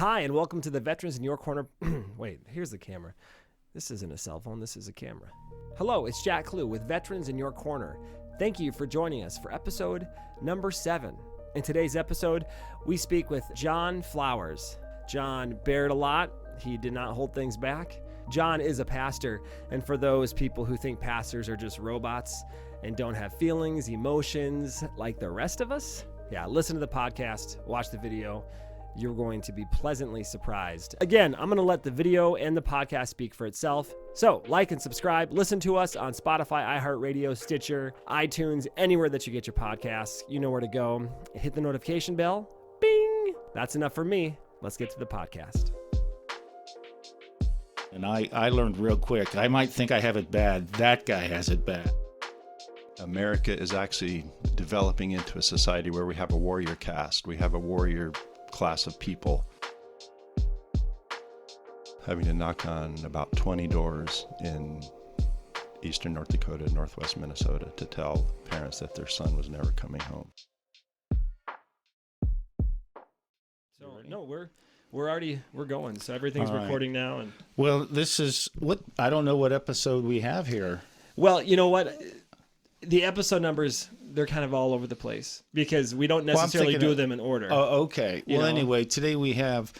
Hi, and welcome to the Veterans in Your Corner. Wait, here's the camera. This isn't a cell phone, this is a camera. Hello, it's Jack Clue with Veterans in Your Corner. Thank you for joining us for episode number 7. In today's episode, we speak with John Flowers. John bared a lot. He did not hold things back. John is a pastor, and for those people who think pastors are just robots and don't have feelings, emotions like the rest of us, yeah, listen to the podcast, watch the video. You're going to be pleasantly surprised. Again, I'm going to let the video and the podcast speak for itself. So, like and subscribe. Listen to us on Spotify, iHeartRadio, Stitcher, iTunes, anywhere that you get your podcasts. You know where to go. Hit the notification bell. Bing! That's enough for me. Let's get to the podcast. And I learned real quick. I might think I have it bad. That guy has it bad. America is actually developing into a society where we have a warrior caste. We have a warrior class of people. Having to knock on about 20 doors in eastern North Dakota, northwest Minnesota to tell parents that their son was never coming home. So, no, we're going. So everything's recording now. And Well, this is what I don't know what episode we have here. well, you know what? The episode numbers, they're kind of all over the place because we don't necessarily do them in order. Oh, okay. You Well, know? anyway, today we have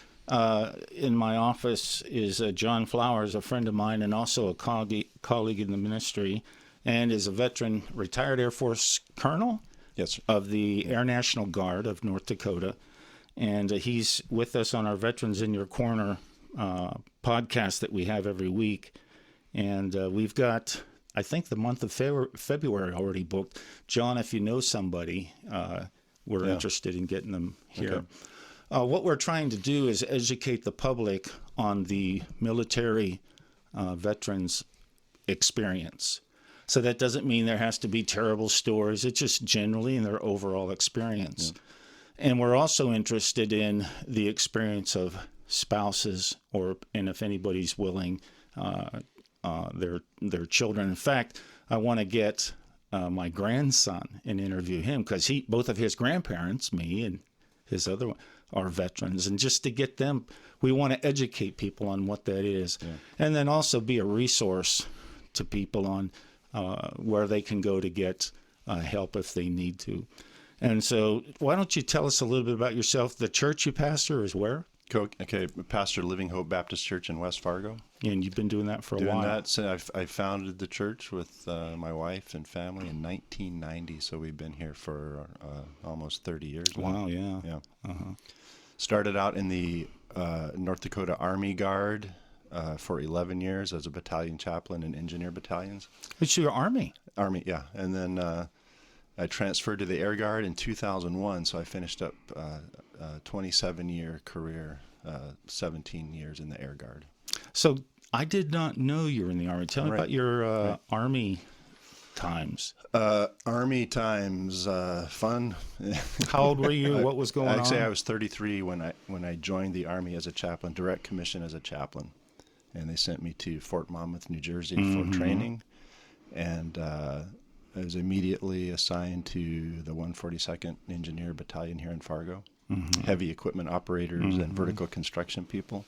in my office is John Flowers, a friend of mine and also a colleague in the ministry, and is a veteran, retired Air Force colonel Yes. of the Air National Guard of North Dakota. And he's with us on our Veterans in Your Corner podcast that we have every week. And we've got, I think, the month of February already booked. John, if you know somebody, we're interested in getting them here. Okay. What we're trying to do is educate the public on the military veterans experience. So that doesn't mean there has to be terrible stories. It's just generally in their overall experience. Yeah. And we're also interested in the experience of spouses, and if anybody's willing, their children. In fact, I want to get my grandson and interview him because both of his grandparents, me and his other one, are veterans, and just to get them, we want to educate people on what that is, and then also be a resource to people on where they can go to get help if they need to. And so why don't you tell us a little bit about yourself? The church you pastor is where? Okay, Pastor Living Hope Baptist Church in West Fargo. And you've been doing that for a while. Doing that, so I founded the church with my wife and family in 1990, so we've been here for almost 30 years now. Wow, yeah. Yeah. Started out in the North Dakota Army Guard for 11 years as a battalion chaplain in engineer battalions. It's your Army. Army, yeah. And then I transferred to the Air Guard in 2001, so I finished up a 27-year career, 17 years in the Air Guard. So I did not know you were in the Army. Tell me about your Army times. Army times, fun. How old were you? What was going on? Actually, I was 33 when I joined the Army as a chaplain, direct commission as a chaplain. And they sent me to Fort Monmouth, New Jersey for training. And I was immediately assigned to the 142nd Engineer Battalion here in Fargo, heavy equipment operators and vertical construction people.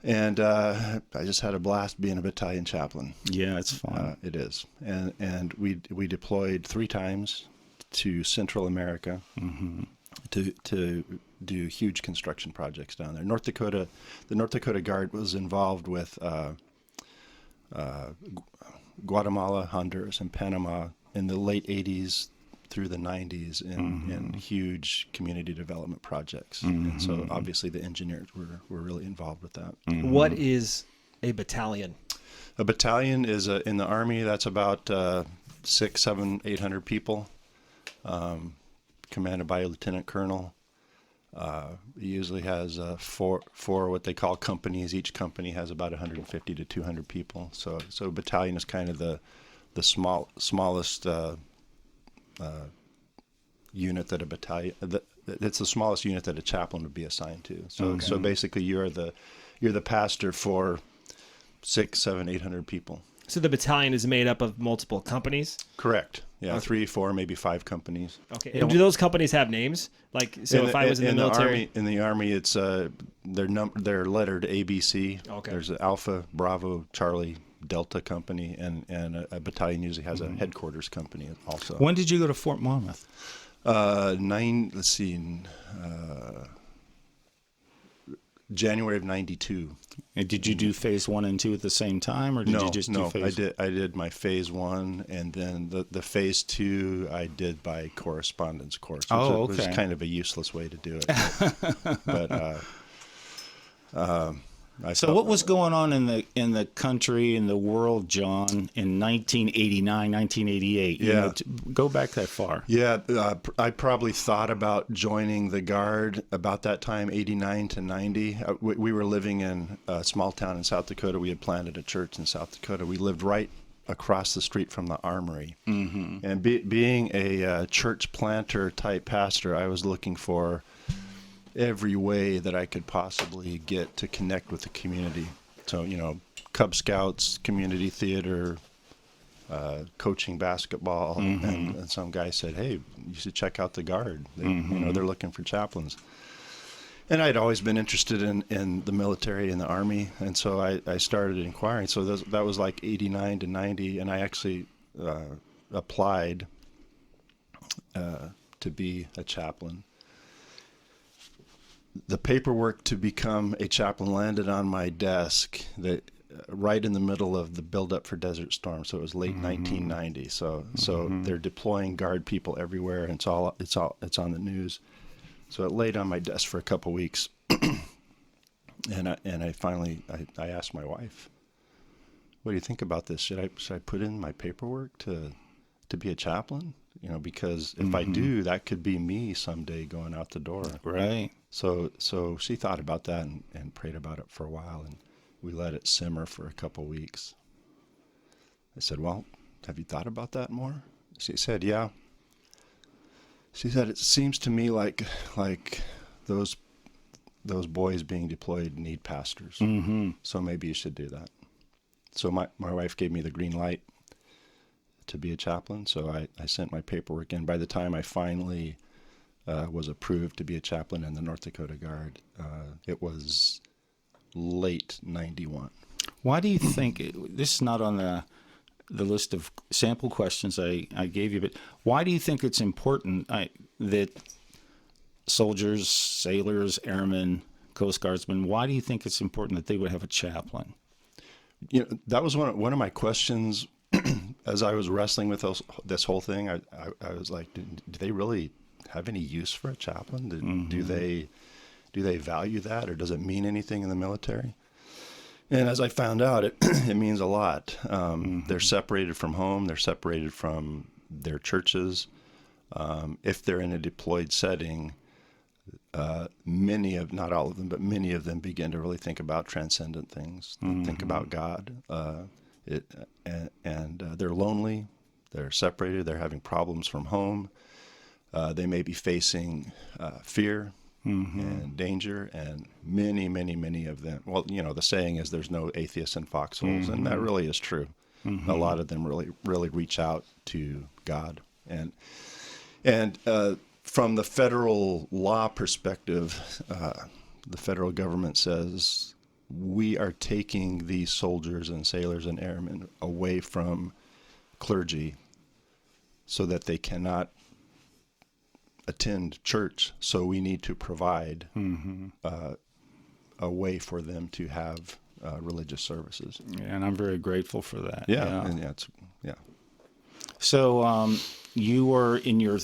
And I just had a blast being a battalion chaplain. Yeah, it's fun. It is. And we deployed 3 times to Central America to do huge construction projects down there. The North Dakota Guard was involved with Guatemala, Honduras, and Panama in the late 80s through the 90s in huge community development projects. And so obviously the engineers were really involved with that. What is a battalion? A battalion is in the Army, that's about 600, 700, 800 people, commanded by a lieutenant colonel. It usually has four what they call companies. Each company has about 150 to 200 people. So a battalion is kind of the smallest unit that a battalion. It's the smallest unit that a chaplain would be assigned to. So basically, you're the pastor for 600, 700, 800 people. So the battalion is made up of multiple companies? Correct. Yeah, 3, 4, maybe 5 companies. Okay. And do those companies have names? Like, so if I was in the military, in the army, it's they're lettered ABC. Okay. There's an Alpha, Bravo, Charlie, Delta company, and a battalion usually has a headquarters company also. When did you go to Fort Monmouth? January of '92. And did you do phase 1 and 2 at the same time, or did you just do phase? I did my phase 1, and then the phase 2 I did by correspondence course, which was kind of a useless way to do it. So what was going on in the country, in the world, John, in 1989, 1988? Yeah. Go back that far. Yeah, I probably thought about joining the Guard about that time, 89 to 90. We were living in a small town in South Dakota. We had planted a church in South Dakota. We lived right across the street from the armory. Mm-hmm. And being a church planter type pastor, I was looking for every way that I could possibly get to connect with the community. So, Cub Scouts, community theater, coaching basketball, and some guy said, "Hey, you should check out the Guard. They're looking for chaplains." And I'd always been interested in the military and the Army, and so I started inquiring. So that was like 89 to 90, and I actually applied to be a chaplain. The paperwork to become a chaplain landed on my desk right in the middle of the build-up for Desert Storm. So it was late 1990. So they're deploying Guard people everywhere, and it's on the news. So it laid on my desk for a couple weeks, and I finally asked my wife, "What do you think about this? Should I put in my paperwork to be a chaplain? Because if I do, that could be me someday going out the door." Right. So she thought about that and prayed about it for a while, and we let it simmer for a couple weeks. I said, "Well, have you thought about that more?" She said, "Yeah." She said, "It seems to me like those boys being deployed need pastors. So maybe you should do that." So my wife gave me the green light to be a chaplain. So I sent my paperwork in. By the time I finally was approved to be a chaplain in the North Dakota Guard, it was late 91. Why do you think, this is not on the list of sample questions I gave you, but why do you think it's important that soldiers, sailors, airmen, Coast Guardsmen, why do you think it's important that they would have a chaplain? That was one of my questions as I was wrestling with this whole thing. I was like, do they really have any use for a chaplain? Do they value that, or does it mean anything in the military? And as I found out, it means a lot. They're separated from home. They're separated from their churches. If they're in a deployed setting, not all of them, but many of them begin to really think about transcendent things, think about God. They're lonely. They're separated. They're having problems from home. They may be facing fear and danger, and many of them. Well, the saying is there's no atheists in foxholes, and that really is true. A lot of them really reach out to God, and from the federal law perspective, the federal government says we are taking these soldiers and sailors and airmen away from clergy so that they cannot attend church. So we need to provide a way for them to have religious services. Yeah, and I'm very grateful for that. Yeah. So you were in your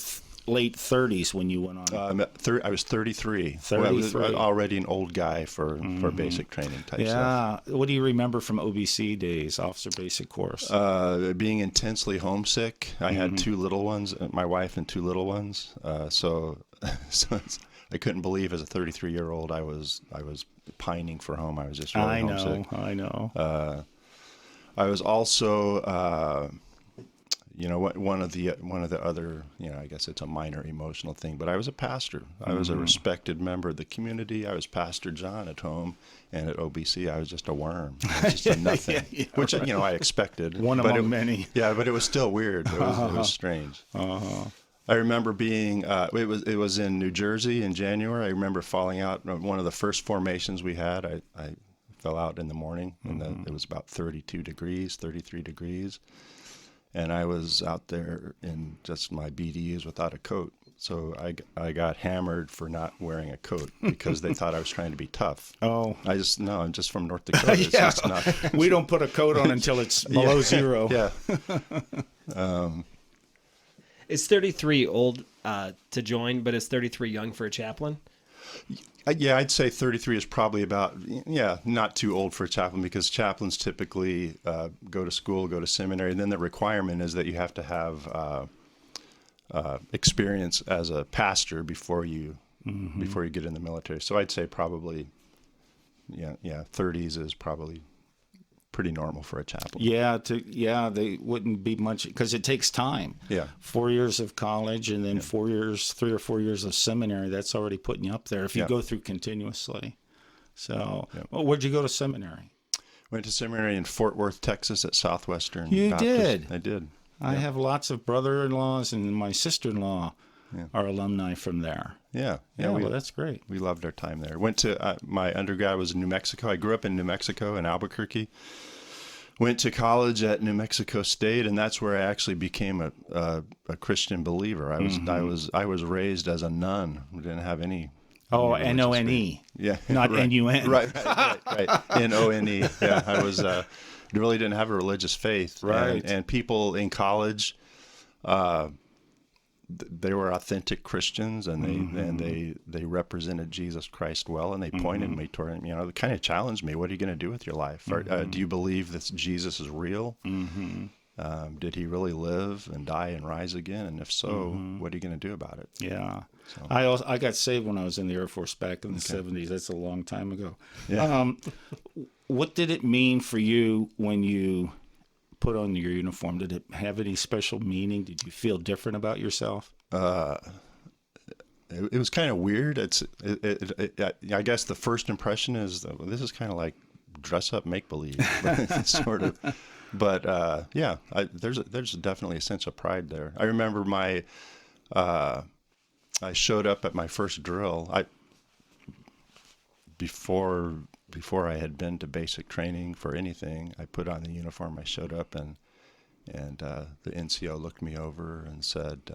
late 30s when you went on. I was 33. 33. Well, I was already an old guy for basic training type stuff. Yeah. What do you remember from OBC days, Officer Basic Course? Being intensely homesick. I had 2 little ones, my wife and 2 little ones. So I couldn't believe as a 33-year-old I was pining for home. I was just really homesick. I know. I was also one of the other, I guess it's a minor emotional thing, but I was a pastor. I was a respected member of the community. I was Pastor John at home, and at OBC I was just a worm. I was just a nothing, which right. I expected. One among many. Yeah, but it was still weird. It was strange. I remember being it was in New Jersey in January. I remember falling out. One of the first formations we had, I fell out in the morning, and it was about 32 degrees, 33 degrees. And I was out there in just my BDUs without a coat. So I got hammered for not wearing a coat because they thought I was trying to be tough. Oh. I'm just from North Dakota. It's yeah. just not... We don't put a coat on until it's below zero. Yeah. Is 33 old to join, but is 33 young for a chaplain? Yeah, I'd say 33 is probably about, not too old for a chaplain, because chaplains typically go to school, go to seminary, and then the requirement is that you have to have experience as a pastor before you get in the military. So I'd say probably, 30s is probably pretty normal for a chaplain. They wouldn't be much because it takes time. Yeah. 4 years of college and then 3 or 4 years of seminary. That's already putting you up there if you go through continuously. So, well, where'd you go to seminary? Went to seminary in Fort Worth, Texas at Southwestern You Baptist. did? I did. I have lots of brother-in-laws, and my sister-in-law are alumni from there. Yeah. Well, that's great. We loved our time there. Went to my undergrad was in New Mexico. I grew up in New Mexico in Albuquerque. Went to college at New Mexico State, and that's where I actually became a Christian believer. I was raised as a nun. We didn't have any. Oh, N-O-N-E. Yeah, not right. N-U-N. Right. N-O-N-E. Yeah, I was really didn't have a religious faith. Right. And people in college, they were authentic Christians, and they represented Jesus Christ well, and they pointed me toward him. They kind of challenged me. What are you going to do with your life? Do you believe that Jesus is real? Did he really live and die and rise again? And if so, what are you going to do about it? Yeah. So. I got saved when I was in the Air Force back in the 70s. That's a long time ago. Yeah. What did it mean for you when you put on your uniform? Did it have any special meaning? Did you feel different about yourself? It was kind of weird. I guess the first impression is this is kind of like dress up, make believe, sort of. But there's definitely a sense of pride there. I remember I showed up at my first drill. Before I had been to basic training for anything, I put on the uniform. I showed up, and the NCO looked me over and said,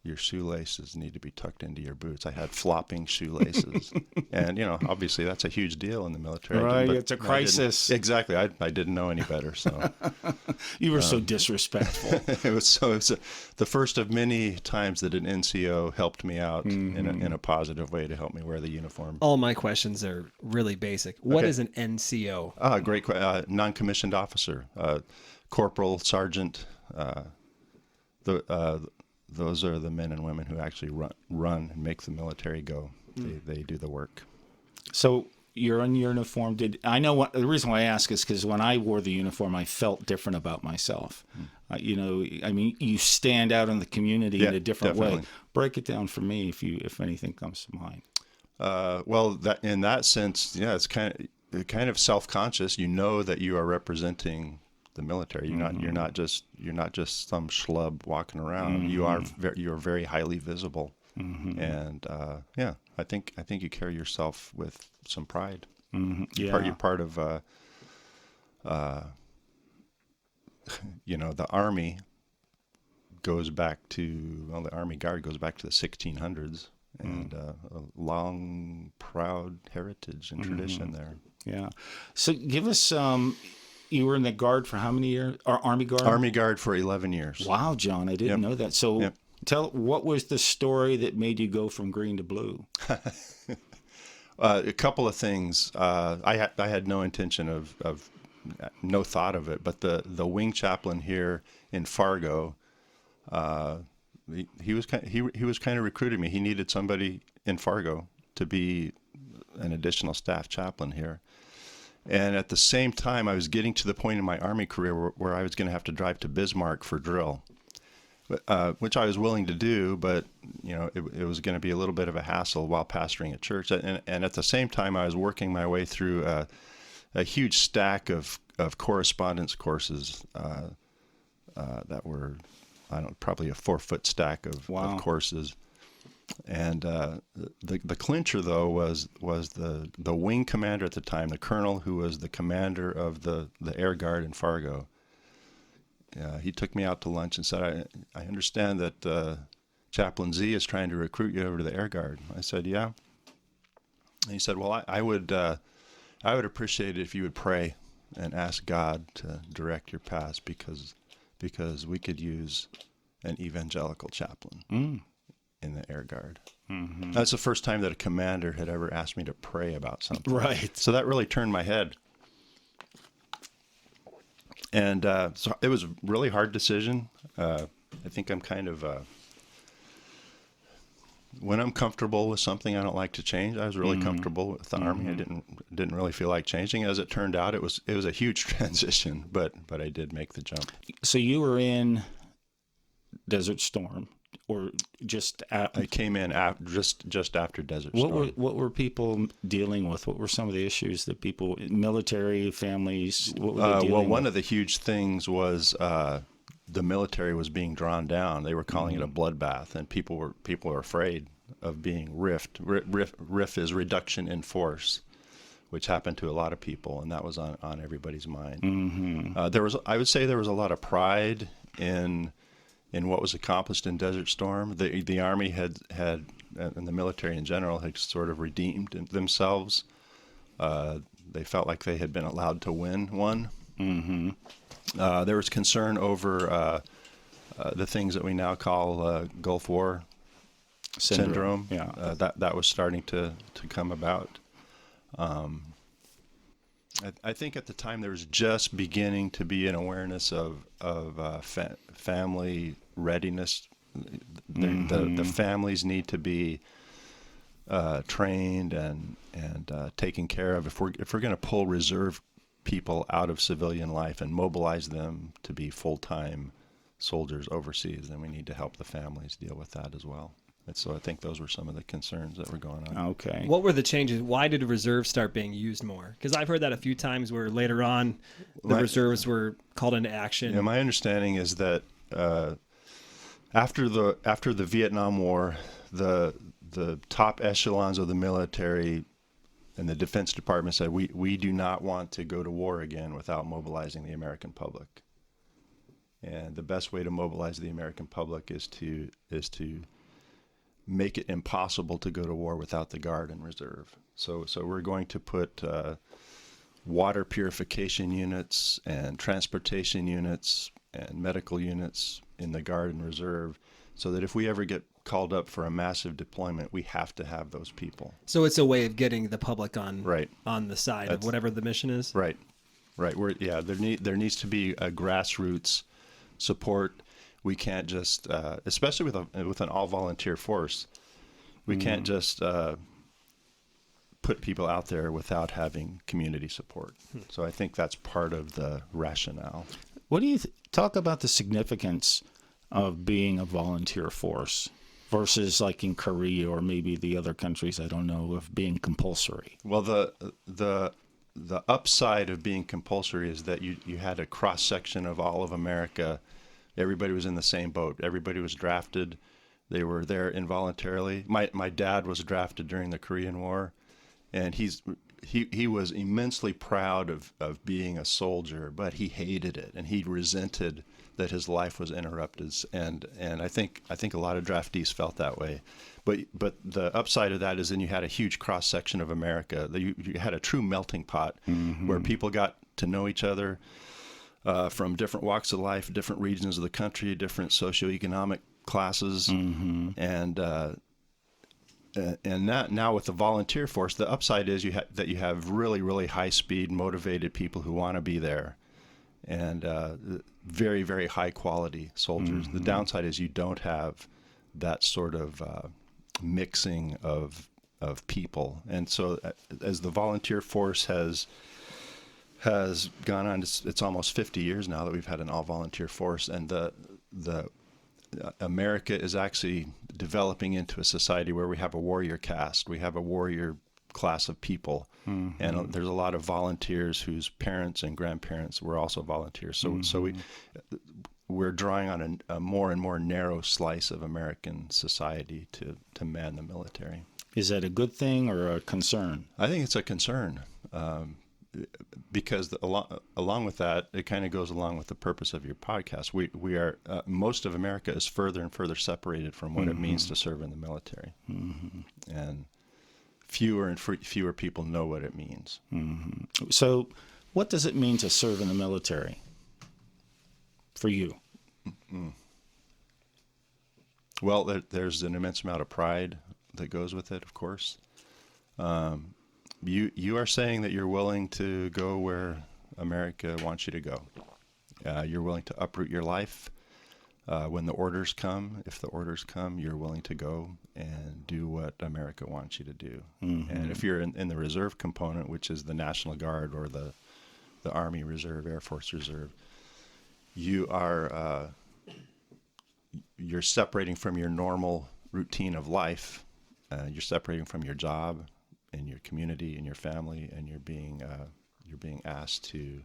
"Your shoelaces need to be tucked into your boots." I had flopping shoelaces, and obviously that's a huge deal in the military. Right, but it's a crisis. Exactly, I didn't know any better, so you were so disrespectful. It was the first of many times that an NCO helped me out in a positive way to help me wear the uniform. All my questions are really basic. What is an NCO? Great, non-commissioned officer, corporal, sergeant. Those are the men and women who actually run and make the military go. They do the work. So you're in uniform. The reason why I ask is because when I wore the uniform, I felt different about myself. You stand out in the community in a different way. Break it down for me if anything comes to mind. In that sense, it's kind of self-conscious. You know that you are representing the military. You're not just some schlub walking around. You are very highly visible, and I think you carry yourself with some pride. Yeah. You're part of the Army goes back to the Army Guard goes back to the 1600s, and a long, proud heritage and tradition there. Yeah. So give us you were in the Guard for how many years? Or Army Guard? Army Guard for 11 years. Wow, John, I didn't know that. So what was the story that made you go from green to blue? A couple of things. I had no intention of no thought of it, but the wing chaplain here in Fargo, he was kind of recruiting me. He needed somebody in Fargo to be an additional staff chaplain here. And at the same time, I was getting to the point in my Army career where I was going to have to drive to Bismarck for drill, which I was willing to do, but it was going to be a little bit of a hassle while pastoring a church. And at the same time, I was working my way through a huge stack of correspondence courses that were, probably a 4-foot stack of courses. And the clincher, though, was the wing commander at the time, the colonel who was the commander of the Air Guard in Fargo. He took me out to lunch and said, I understand that Chaplain Z is trying to recruit you over to the Air Guard. I said, yeah. And he said, well, I would appreciate it if you would pray and ask God to direct your paths because we could use an evangelical chaplain in the Air Guard. Mm-hmm. That's the first time that a commander had ever asked me to pray about something. Right. So that really turned my head. And so it was a really hard decision. I think I'm kind of, when I'm comfortable with something, I don't like to change. I was really comfortable with the Army. I didn't really feel like changing. As it turned out, it was a huge transition, but I did make the jump. So you were in Desert Storm, or just I came in just after Desert Storm. What were people dealing with? What were some of the issues that people, military, families, what were they dealing with? One of the huge things was the military was being drawn down. They were calling it a bloodbath, and people were afraid of being riffed. RIF is reduction in force, which happened to a lot of people, and that was on everybody's mind. Mm-hmm. I would say there was a lot of pride in what was accomplished in Desert Storm. The Army had and the military in general had sort of redeemed themselves. They felt like they had been allowed to win one. Mm-hmm. There was concern over the things that we now call Gulf War syndrome. Yeah. That was starting to come about. I think at the time there was just beginning to be an awareness of family readiness. The families need to be trained and taken care of. If we're going to pull reserve people out of civilian life and mobilize them to be full-time soldiers overseas, then we need to help the families deal with that as well. And so I think those were some of the concerns that were going on. Okay. What were the changes? Why did reserves start being used more? Because I've heard that a few times where later on the reserves were called into action. Yeah, my understanding is that after the Vietnam War, the top echelons of the military and the Defense Department said, we do not want to go to war again without mobilizing the American public. And the best way to mobilize the American public is to make it impossible to go to war without the Guard and Reserve. So we're going to put water purification units and transportation units and medical units in the Guard and Reserve, so that if we ever get called up for a massive deployment, we have to have those people. So it's a way of getting the public on the side of That's whatever the mission is. Right. There needs to be a grassroots support. We can't just, especially with an all volunteer force, we can't just put people out there without having community support. So I think that's part of the rationale. What do you talk about the significance of being a volunteer force versus like in Korea or maybe the other countries, I don't know, of being compulsory? Well, the upside of being compulsory is that you had a cross section of all of America. Everybody was in the same boat. Everybody was drafted. They were there involuntarily. My dad was drafted during the Korean War, and he was immensely proud of being a soldier, but he hated it, and he resented that his life was interrupted. And I think a lot of draftees felt that way. But the upside of that is then you had a huge cross section of America. You had a true melting pot where people got to know each other from different walks of life, different regions of the country, different socioeconomic classes, and now with the volunteer force, the upside is that you have really, really high speed, motivated people who want to be there, and very, very high quality soldiers. The downside is you don't have that sort of mixing of people, and so as the volunteer force has has gone on. It's almost 50 years now that we've had an all-volunteer force, and the America is actually developing into a society where we have a warrior caste. We have a warrior class of people, and there's a lot of volunteers whose parents and grandparents were also volunteers. So we're drawing on a more and more narrow slice of American society to man the military. Is that a good thing or a concern? I think it's a concern, because along with that, it kind of goes along with the purpose of your podcast. We are most of America is further and further separated from what it means to serve in the military, and fewer and fewer people know what it means. So, what does it mean to serve in the military for you? Well, there's an immense amount of pride that goes with it, of course. You are saying that you're willing to go where America wants you to go. You're willing to uproot your life when the orders come. If the orders come, you're willing to go and do what America wants you to do. And if you're in the reserve component, which is the National Guard or the Army Reserve, Air Force Reserve, you're separating from your normal routine of life. You're separating from your job and your community and your family, and you're being asked to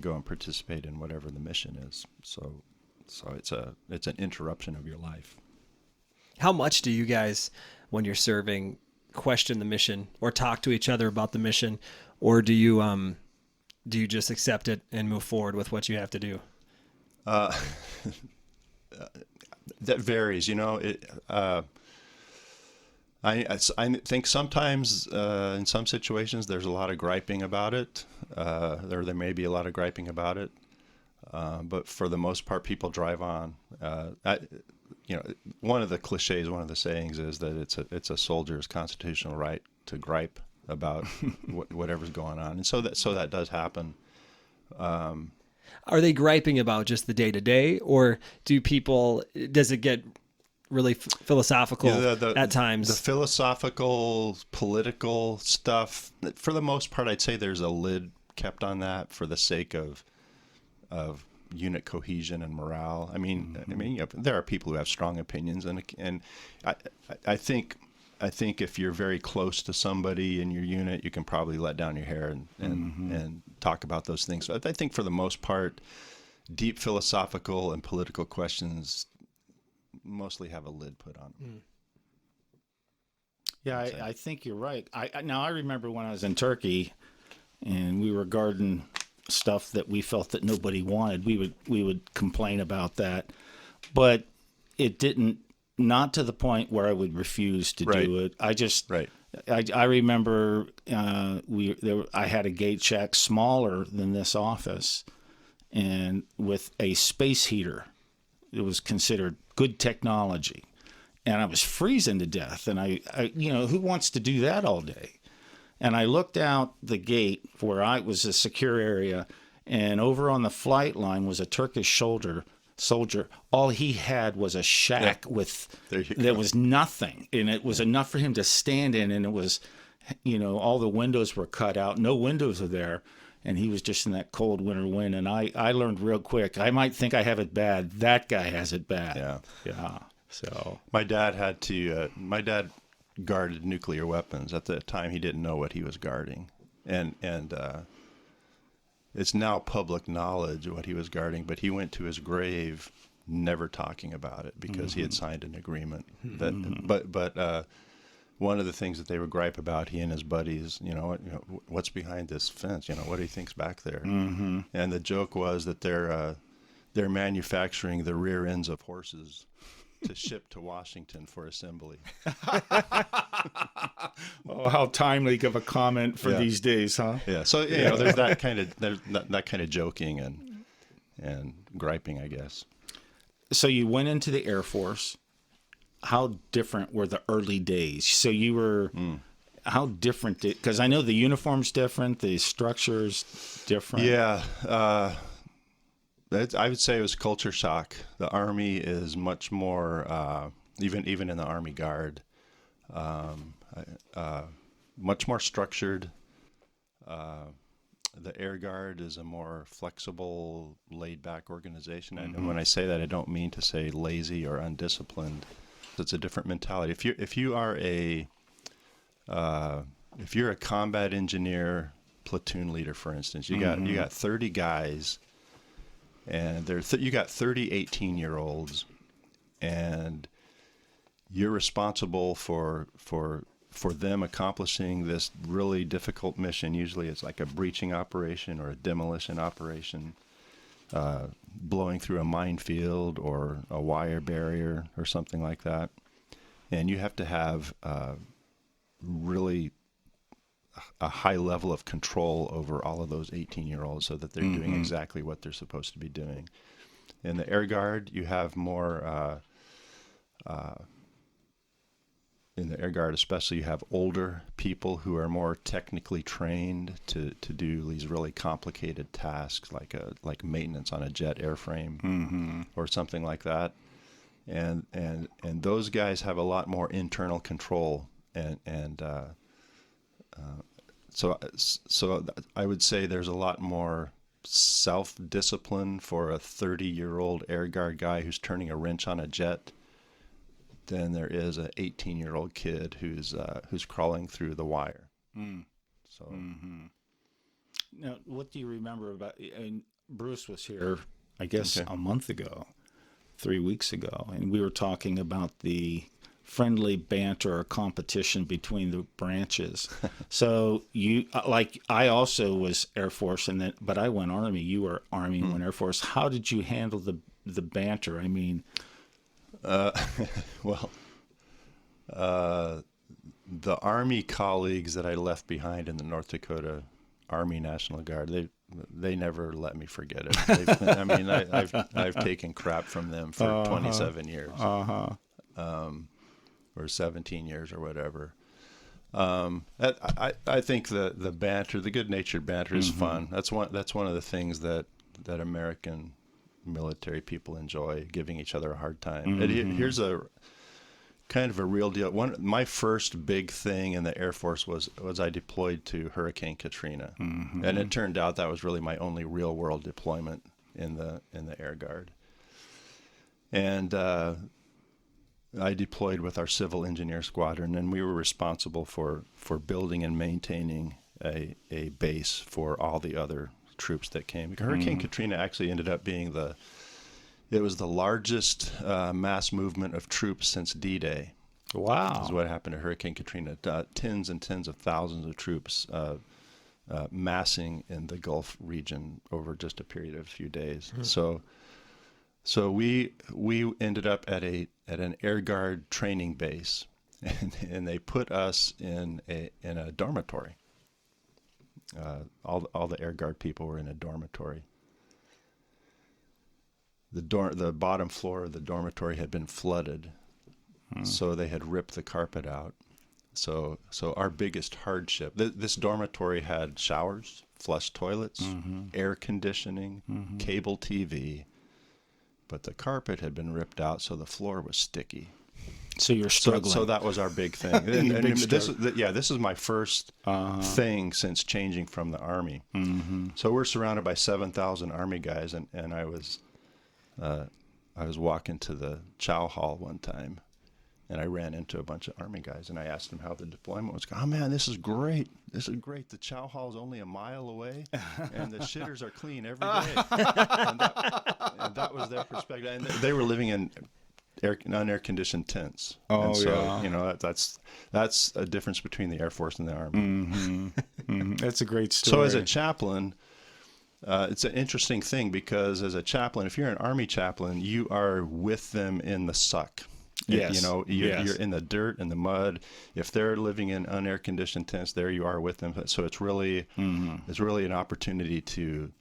go and participate in whatever the mission is. So it's an interruption of your life. How much do you guys, when you're serving, question the mission or talk to each other about the mission, or do you just accept it and move forward with what you have to do? That varies, I think sometimes in some situations there's a lot of griping about it. There may be a lot of griping about it, but for the most part, people drive on. One of the cliches, one of the sayings is that it's a soldier's constitutional right to gripe about whatever's going on, and so that does happen. Are they griping about just the day to day, or does it get really philosophical at times? The philosophical, political stuff, for the most part, I'd say there's a lid kept on that for the sake of unit cohesion and morale. I mean, there are people who have strong opinions, and I think if you're very close to somebody in your unit, you can probably let down your hair and talk about those things. So I think for the most part, deep philosophical and political questions mostly have a lid put on them. Yeah, I think you're right. I remember when I was in Turkey and we were guarding stuff that we felt that nobody wanted. We would complain about that, but it didn't, not to the point where I would refuse to do it. I remember I had a gate shack smaller than this office, and with a space heater. It was considered good technology, and I was freezing to death. And I who wants to do that all day? And I looked out the gate where I was a secure area, and over on the flight line was a Turkish soldier. All he had was a shack there was nothing, and it was enough for him to stand in, and it was, all the windows were cut out, no windows are there. And he was just in that cold winter wind. And I learned real quick, I might think I have it bad. That guy has it bad. Yeah. So my dad guarded nuclear weapons. At the time, he didn't know what he was guarding. And it's now public knowledge what he was guarding, but he went to his grave never talking about it because he had signed an agreement. But one of the things that they would gripe about, he and his buddies, what's behind this fence? What do you think's back there? And the joke was that they're manufacturing the rear ends of horses to ship to Washington for assembly. Oh, how timely of a comment for these days, huh? Yeah. So there's that kind of joking and griping, I guess. So you went into the Air Force. How different were the early days? So you were, how different? Because I know the uniform's different, the structure's different. Yeah, I would say it was culture shock. The Army is much more, even in the Army Guard, much more structured, The Air Guard is a more flexible, laid-back organization, and when I say that, I don't mean to say lazy or undisciplined. It's a different mentality. If you're a combat engineer, platoon leader, for instance, you got 30 guys, and you got 30 18-year-olds, and you're responsible for them accomplishing this really difficult mission. Usually it's like a breaching operation or a demolition operation, blowing through a minefield or a wire barrier or something like that. And you have to have really a high level of control over all of those 18-year-olds so that they're doing exactly what they're supposed to be doing. In the Air Guard, you have more... in the Air Guard especially, you have older people who are more technically trained to do these really complicated tasks like maintenance on a jet airframe or something like that. And those guys have a lot more internal control so I would say there's a lot more self-discipline for a 30-year-old Air Guard guy who's turning a wrench on a jet than there is an 18-year-old kid who's crawling through the wire. So, Now, what do you remember about? And Bruce was here, I guess, a month ago, 3 weeks ago, and we were talking about the friendly banter or competition between the branches. So you, like, I also was Air Force, but I went Army. You were Army and went Air Force. How did you handle the banter? I mean. The Army colleagues that I left behind in the North Dakota Army National Guard, they never let me forget it. I've taken crap from them for 27 years, or 17 years or whatever. I think the banter, the good-natured banter, is fun. That's one of the things that American military people enjoy, giving each other a hard time. And here's a kind of a real deal. My first big thing in the Air Force was I deployed to Hurricane Katrina, and it turned out that was really my only real world deployment in the Air Guard. And I deployed with our civil engineer squadron, and we were responsible for building and maintaining a base for all the other troops that came. Hurricane Katrina actually ended up being the largest mass movement of troops since D-Day. Wow. Is what happened to Hurricane Katrina. Tens and tens of thousands of troops massing in the Gulf region over just a period of a few days. So we ended up at an Air Guard training base, and they put us in a dormitory. All the Air Guard people were in a dormitory. The bottom floor of the dormitory had been flooded, so they had ripped the carpet out. So our biggest hardship, this dormitory had showers, flush toilets, air conditioning, cable TV, but the carpet had been ripped out, so the floor was sticky. So you're struggling. So that was our big thing. This is my first thing since changing from the Army. So we're surrounded by 7,000 Army guys, and I was walking to the chow hall one time, and I ran into a bunch of Army guys, and I asked them how the deployment was going. Oh man, this is great! This is great. The chow hall is only a mile away, and the shitters are clean every day. and that was their perspective. And they were living in non-air-conditioned tents. And so, that's a difference between the Air Force and the Army. That's a great story. So as a chaplain, it's an interesting thing, because as a chaplain, if you're an Army chaplain, you are with them in the suck. Yes. You're in the dirt and the mud. If they're living in unair-conditioned tents, there you are with them. So it's really an opportunity to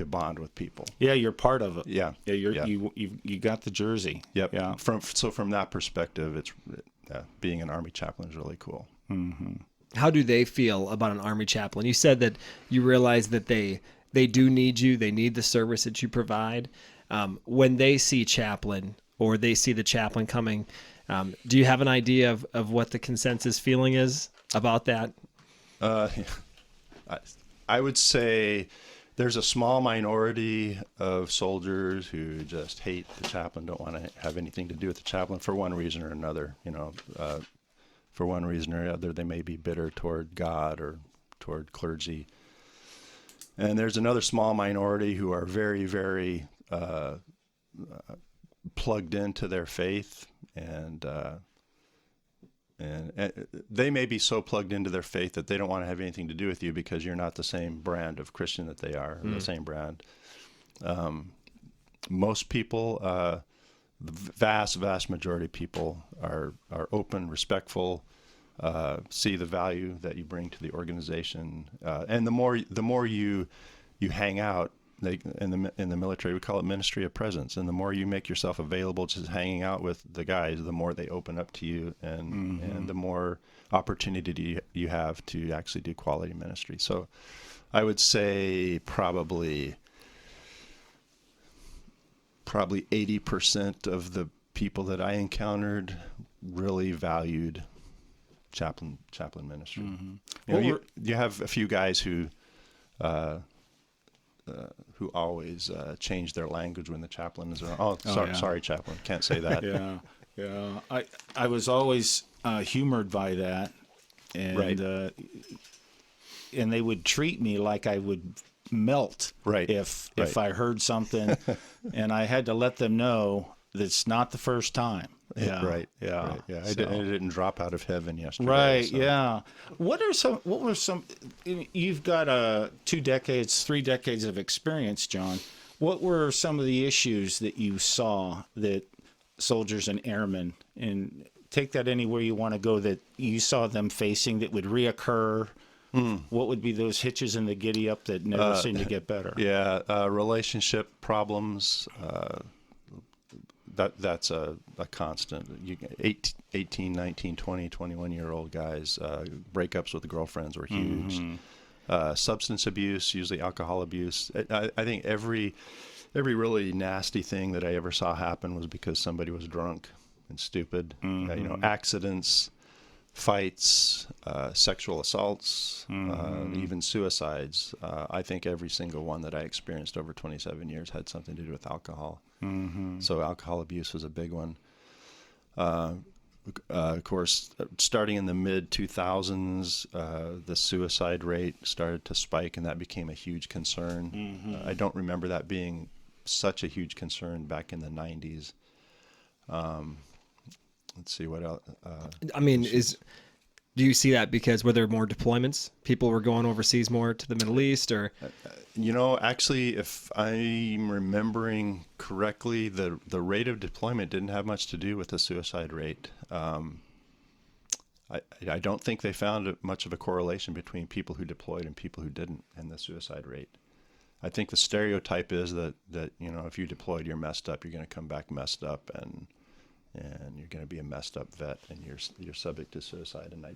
bond with people. Yeah, you're part of it. Yeah. You got the jersey. Yep. Yeah. From that perspective, it's being an Army chaplain is really cool. How do they feel about an Army chaplain? You said that you realize that they do need you. They need the service that you provide. When they see chaplain, or they see the chaplain coming, do you have an idea of what the consensus feeling is about that? I would say there's a small minority of soldiers who just hate the chaplain, don't want to have anything to do with the chaplain for one reason or another. For one reason or other, they may be bitter toward God or toward clergy. And there's another small minority who are very, very plugged into their faith, and they may be so plugged into their faith that they don't want to have anything to do with you because you're not the same brand of Christian that they are, the same brand. Most people, the vast majority of people are open, respectful, see the value that you bring to the organization, and the more you hang out. In the military, we call it ministry of presence. And the more you make yourself available, just hanging out with the guys, the more they open up to you, and the more opportunity you have to actually do quality ministry. So, I would say probably 80% of the people that I encountered really valued chaplain ministry. You have a few guys who always change their language when the chaplain is around. Sorry, chaplain, can't say that. Yeah. I was always humored by that, and Right. And they would treat me like I would melt if I heard something, and I had to let them know that it's not the first time. Yeah. Right. Yeah. Yeah. So- I didn't drop out of heaven yesterday. Right. so. Yeah. What were some? You've got 3 decades of experience, John. What were some of the issues that you saw that soldiers and airmen, and take that anywhere you want to go, that you saw them facing that would reoccur? What would be those hitches in the giddy up that never seem to get better? Yeah. Relationship problems. That's a constant. 18, 19, 20, 21-year-old guys, breakups with girlfriends were huge. Substance abuse, usually alcohol abuse. I think every really nasty thing that I ever saw happen was because somebody was drunk and stupid. Accidents, fights, sexual assaults, even suicides. I think every single one that I experienced over 27 years had something to do with alcohol. So alcohol abuse was a big one. Of course, starting in the mid-2000s, the suicide rate started to spike, and that became a huge concern. I don't remember that being such a huge concern back in the 90s. Let's see what else. I mean, do you see that because were there more deployments? People were going overseas more to the Middle East, or? Actually, if I'm remembering correctly, the rate of deployment didn't have much to do with the suicide rate. I don't think they found much of a correlation between people who deployed and people who didn't and the suicide rate. I think the stereotype is that if you deployed, you're messed up. You're going to come back messed up, and you're going to be a messed up vet, and you're subject to suicide. And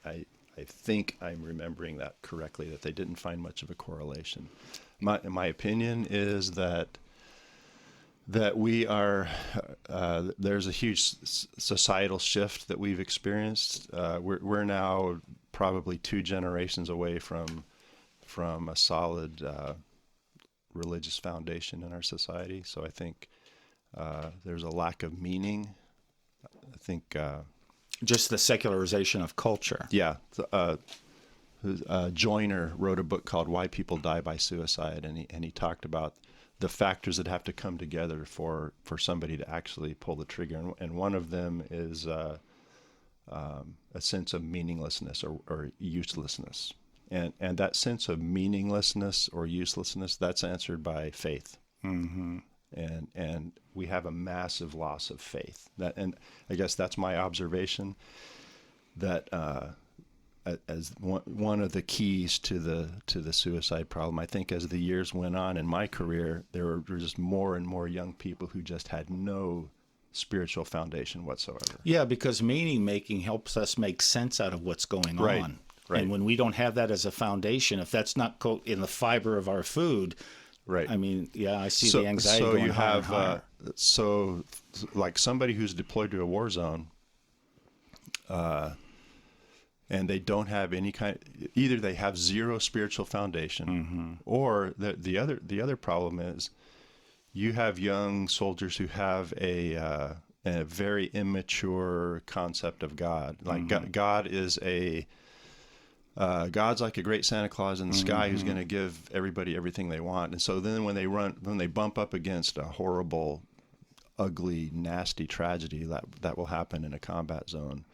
I think I'm remembering that correctly, that they didn't find much of a correlation. My opinion is that we are there's a huge societal shift that we've experienced. We're now probably 2 generations away from a solid religious foundation in our society. So I think there's a lack of meaning. I think just the secularization of culture. Yeah. Joyner wrote a book called Why People Die by Suicide, and he talked about the factors that have to come together for somebody to actually pull the trigger. And one of them is a sense of meaninglessness or uselessness. And that sense of meaninglessness or uselessness, that's answered by faith. And we have a massive loss of faith. And I guess that's my observation, that as one of the keys to the suicide problem. I think as the years went on in my career, there were just more and more young people who just had no spiritual foundation whatsoever. Yeah, because meaning making helps us make sense out of what's going on. Right. And when we don't have that as a foundation, if that's not in the fiber of our food, right. I mean, yeah, I see the anxiety so going you higher have and higher. Like somebody who's deployed to a war zone, and they don't have any kind. Either they have zero spiritual foundation, or the other problem is you have young soldiers who have a very immature concept of God. Like God is God's like a great Santa Claus in the sky who's going to give everybody everything they want. And so then when they bump up against a horrible, ugly, nasty tragedy that will happen in a combat zone,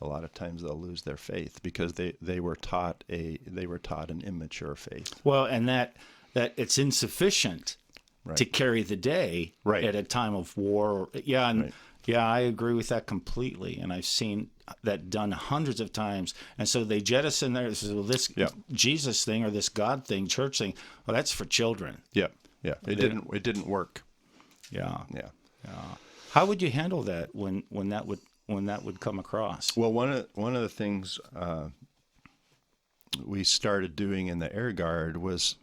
a lot of times they'll lose their faith because they were taught an immature faith. Well, and that it's insufficient to carry the day at a time of war. Yeah, I agree with that completely, and I've seen that done hundreds of times. And so they jettison this Jesus thing or this God thing, church thing. Well, that's for children. Yeah. It didn't work. Yeah. How would you handle that when that would come across? Well, one of the things we started doing in the Air Guard was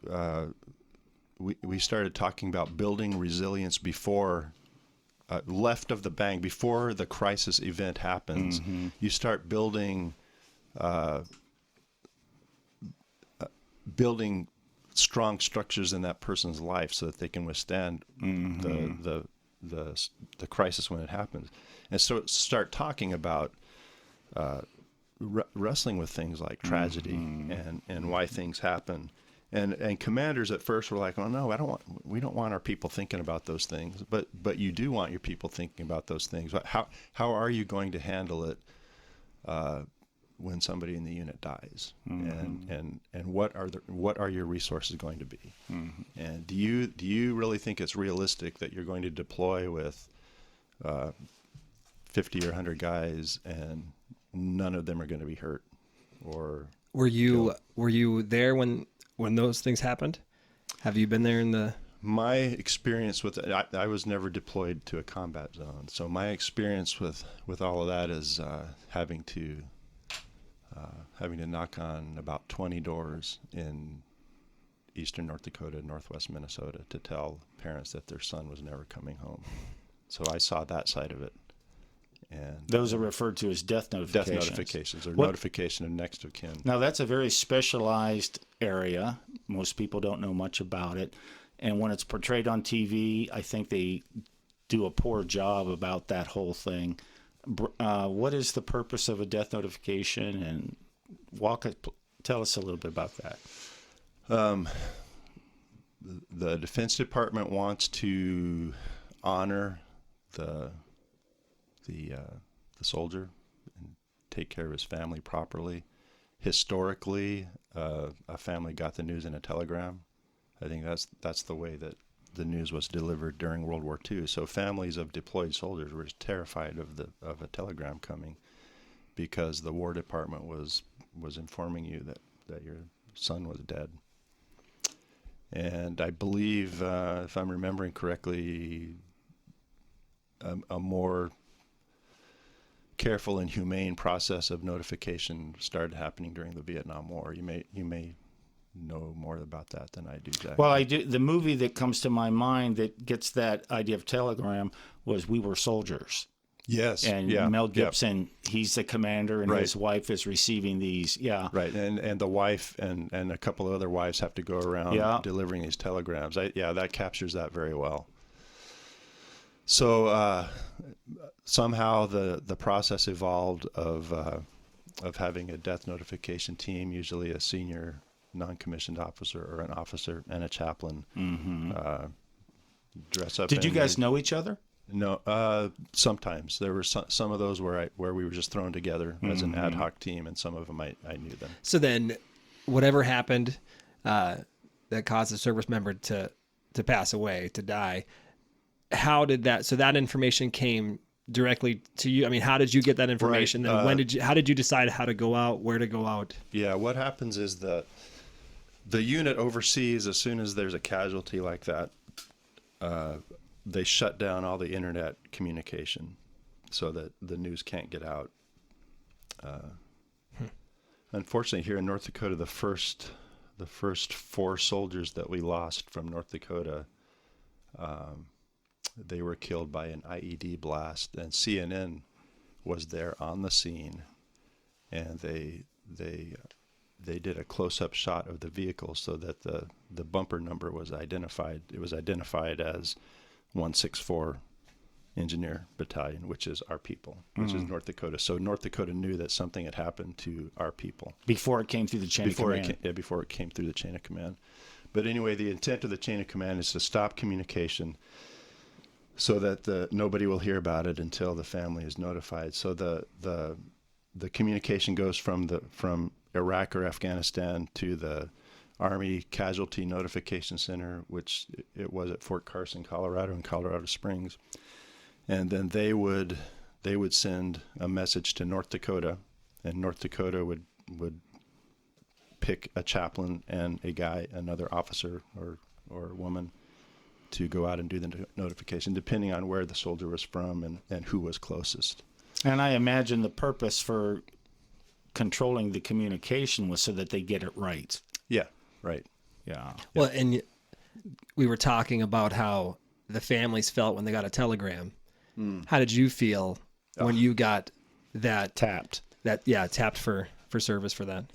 we started talking about building resilience before. Left of the bank, before the crisis event happens, you start building strong structures in that person's life so that they can withstand the crisis when it happens. And so start talking about wrestling with things like tragedy and why things happen. And commanders at first were like, "Oh no, we don't want our people thinking about those things." But you do want your people thinking about those things. But how are you going to handle it when somebody in the unit dies? And what are your resources going to be? And do you really think it's realistic that you're going to deploy with 50 or 100 guys and none of them are going to be hurt? Or were you there when those things happened? Have you been there in the... My experience with it, I was never deployed to a combat zone. So my experience with all of that is having to knock on about 20 doors in eastern North Dakota, northwest Minnesota to tell parents that their son was never coming home. So I saw that side of it. And those are referred to as death notifications. Death notifications, or notification of next of kin. Now, that's a very specialized area. Most people don't know much about it. And when it's portrayed on TV, I think they do a poor job about that whole thing. What is the purpose of a death notification? And tell us a little bit about that. The Defense Department wants to honor the soldier and take care of his family properly. Historically, a family got the news in a telegram. I think that's the way that the news was delivered during World War II. So families of deployed soldiers were terrified of a telegram coming because the War Department was informing you that your son was dead. And I believe, if I'm remembering correctly, a more careful and humane process of notification started happening during the Vietnam War. You may know more about that than I do, Zach. Well, I do. The movie that comes to my mind that gets that idea of telegram was We Were Soldiers. Yes. And Mel Gibson, he's the commander, and his wife is receiving these. Yeah. Right. And the wife and a couple of other wives have to go around delivering these telegrams. That captures that very well. So somehow the process evolved of having a death notification team, usually a senior non-commissioned officer or an officer and a chaplain, dress up. Did you guys know each other? No, sometimes there were some of those where we were just thrown together as an ad hoc team, and some of them I knew them. So then, whatever happened that caused a service member to pass away, to die, how did that? So that information came directly to you. I mean, how did you get that information? Right. And how did you decide how to go out, where to go out? Yeah, what happens is that the unit oversees, as soon as there's a casualty like that, they shut down all the internet communication so that the news can't get out. Unfortunately, here in North Dakota, the first 4 soldiers that we lost from North Dakota, they were killed by an IED blast, and CNN was there on the scene, and they did a close-up shot of the vehicle so that the bumper number was identified. It was identified as 164 Engineer Battalion, which is our people, which is North Dakota. So North Dakota knew that something had happened to our people Before it came through the chain of command. before it came through the chain of command. But anyway, the intent of the chain of command is to stop communication so that nobody will hear about it until the family is notified. So the communication goes from Iraq or Afghanistan to the Army Casualty Notification Center, which it was at Fort Carson, Colorado, and Colorado Springs. And then they would send a message to North Dakota, and North Dakota would pick a chaplain and another officer or woman, to go out and do the notification, depending on where the soldier was from and who was closest. And I imagine the purpose for controlling the communication was so that they get it right. Yeah, right. Yeah. Well, and we were talking about how the families felt when they got a telegram. How did you feel when you got that Tapped. Tapped for service for that?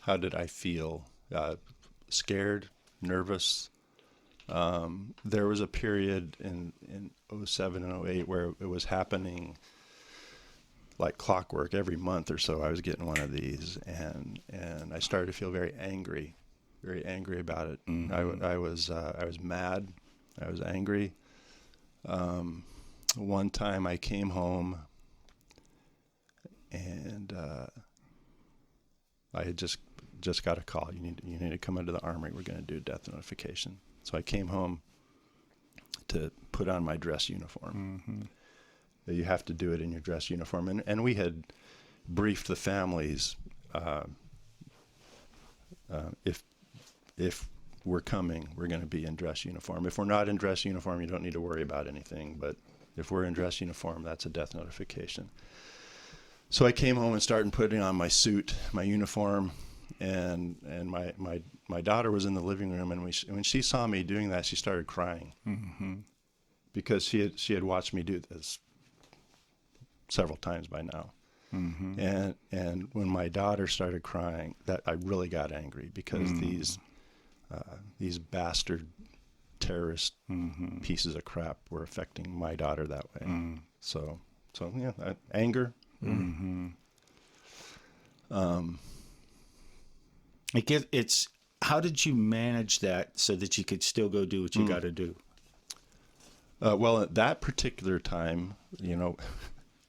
How did I feel? Scared, nervous. There was a period in 07 and 08 where it was happening like clockwork. Every month or so I was getting one of these, and I started to feel very angry about it. I was mad. I was angry. One time I came home and I had just got a call. You need to come into the armory. We're going to do a death notification. So I came home to put on my dress uniform. You have to do it in your dress uniform. And we had briefed the families, if we're coming, we're going to be in dress uniform. If we're not in dress uniform, you don't need to worry about anything. But if we're in dress uniform, that's a death notification. So I came home and started putting on my suit, my uniform, and my daughter was in the living room, and when she saw me doing that, she started crying because she had watched me do this several times by now. And when my daughter started crying, that I really got angry because these bastard terrorist pieces of crap were affecting my daughter that way. So yeah, anger. It's how did you manage that so that you could still go do what you got to do? Well, at that particular time,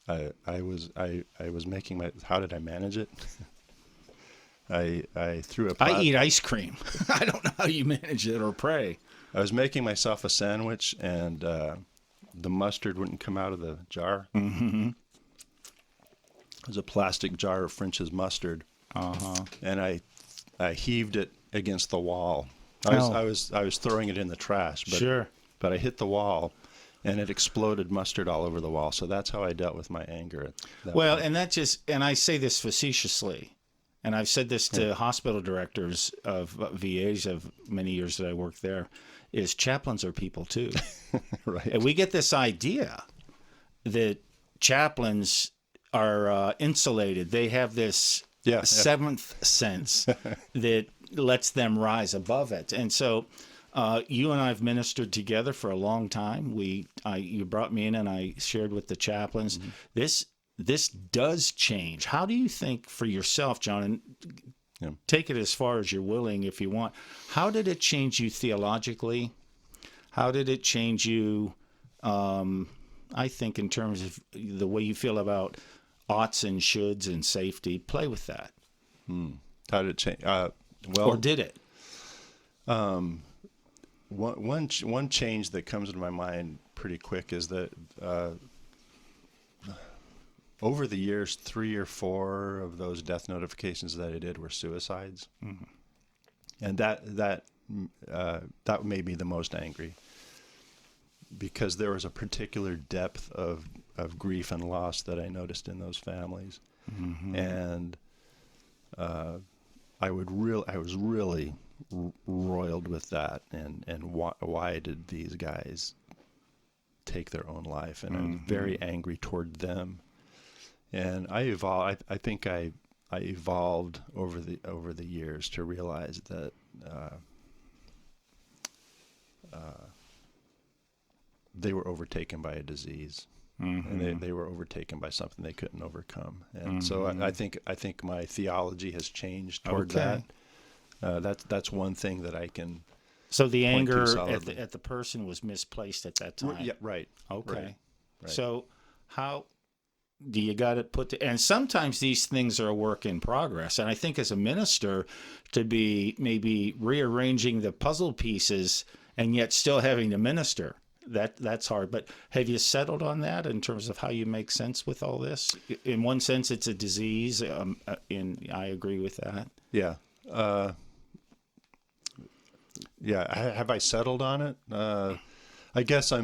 I was making my. How did I manage it? I threw a. I eat ice cream. I don't know how you manage it or pray. I was making myself a sandwich, and the mustard wouldn't come out of the jar. It was a plastic jar of French's mustard, and I heaved it against the wall. I was throwing it in the trash, but I hit the wall, and it exploded mustard all over the wall. So that's how I dealt with my anger. Well, and I say this facetiously, and I've said this to hospital directors of VAs of many years that I worked there, is chaplains are people too. Right. And we get this idea that chaplains are insulated. They have this seventh sense that lets them rise above it. And so you and I have ministered together for a long time. You brought me in and I shared with the chaplains. This does change. How do you think for yourself, John, and take it as far as you're willing if you want, how did it change you theologically? How did it change you, I think, in terms of the way you feel about oughts and shoulds and safety? Play with that. How did it change? Or did it? One change that comes to my mind pretty quick is that over the years, 3 or 4 of those death notifications that I did were suicides, and that made me the most angry because there was a particular depth of grief and loss that I noticed in those families, and I was really roiled with that, and why did these guys take their own life? And I was very angry toward them. And I evolved. I think I evolved over the years to realize that they were overtaken by a disease, and they were overtaken by something they couldn't overcome. And so I think my theology has changed toward that. That's one thing that I can. So the point to anger solidly. at the person was misplaced at that time. Yeah, right. Okay. Right. So how do you got it put to, and sometimes these things are a work in progress. And I think as a minister, to be maybe rearranging the puzzle pieces and yet still having to minister, that's hard. But have you settled on that in terms of how you make sense with all this? In one sense, it's a disease. I agree with that. Yeah. Have I settled on it? I guess I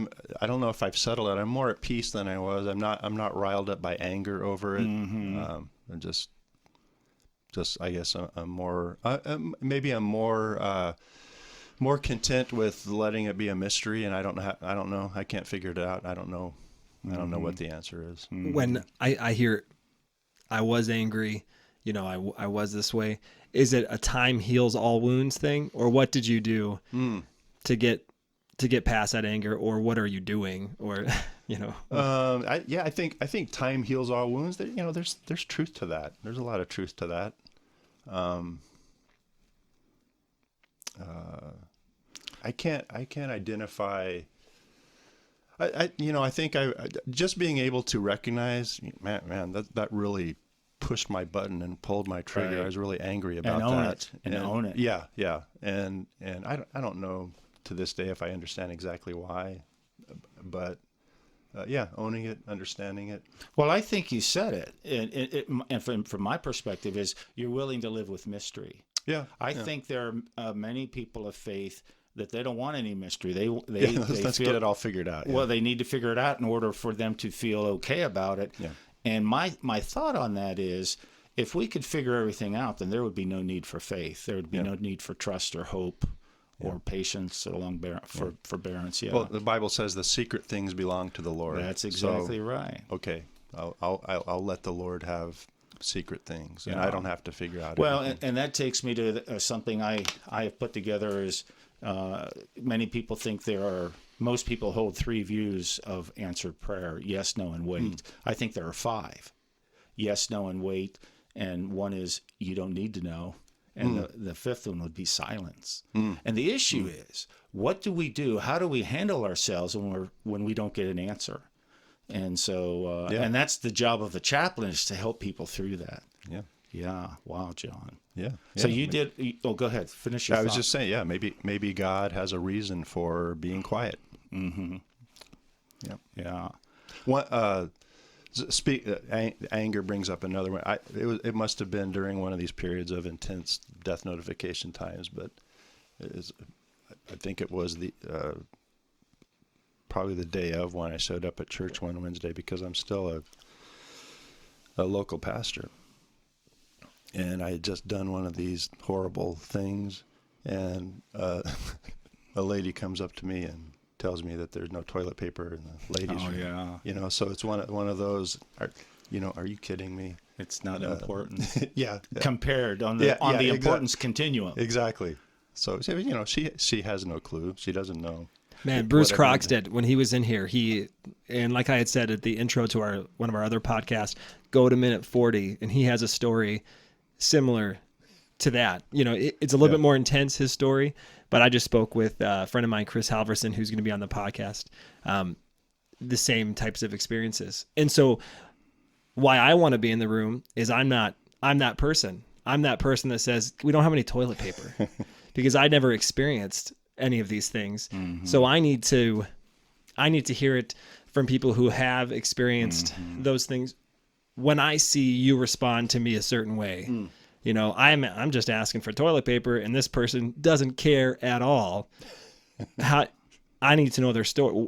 don't know if I've settled it. I'm more at peace than I was. I'm not riled up by anger over it. I'm just I guess I'm more maybe I'm more content with letting it be a mystery, and I don't know. I can't figure it out. I don't know what the answer is. When I hear I was angry, I was this way, is it a time heals all wounds thing, or what did you do to get past that anger, or what are you doing, or I think time heals all wounds. There's truth to that. There's a lot of truth to that. I can't identify. I think just being able to recognize, man, that really pushed my button and pulled my trigger. Right. I was really angry about And own that. it. And own it. Yeah. And I don't know to this day if I understand exactly why, but owning it, understanding it. Well, I think you said it. And from my perspective is you're willing to live with mystery. Yeah. I think there are many people of faith that they don't want any mystery. They let's feel, get it all figured out. Yeah. Well, they need to figure it out in order for them to feel okay about it. Yeah. And my thought on that is, if we could figure everything out, then there would be no need for faith. There would be no need for trust or hope or patience or forbearance. Yeah. Well, the Bible says the secret things belong to the Lord. That's exactly So, right. Okay, I'll let the Lord have secret things, and I don't have to figure out. Well, everything. and that takes me to something I have put together is many people think most people hold three views of answered prayer: yes, no, and wait. I think there are five: yes, no, and wait. And one is you don't need to know. And the fifth one would be silence. And the issue is, what do we do? How do we handle ourselves when we don't get an answer? And so, and that's the job of the chaplain, is to help people through that. Yeah. Yeah. Wow, John. Yeah. So you did. Oh, go ahead. Finish your I thought. was just saying, yeah, maybe God has a reason for being quiet. Mm-hmm. Yeah. Yeah. What? Anger brings up another one. It must have been during one of these periods of intense death notification times, but I think it was probably the day of when I showed up at church one Wednesday, because I'm still a local pastor, and I had just done one of these horrible things, and a lady comes up to me and tells me that there's no toilet paper in the ladies' room. Yeah. So it's one of those. Are you kidding me? It's not important. Yeah. Compared on the importance continuum. Exactly. So she has no clue. She doesn't know. Man, Bruce Whatever. Croxted, when he was in here, and like I had said at the intro to one of our other podcasts, go to minute 40, and he has a story similar to that. It's a little bit more intense, his story, but I just spoke with a friend of mine, Chris Halverson, who's going to be on the podcast, the same types of experiences. And so why I want to be in the room is I'm that person. I'm that person that says, we don't have any toilet paper because I never experienced any of these things. Mm-hmm. So I need to hear it from people who have experienced those things. When I see you respond to me a certain way, I'm just asking for toilet paper, and this person doesn't care at all. How I need to know their story.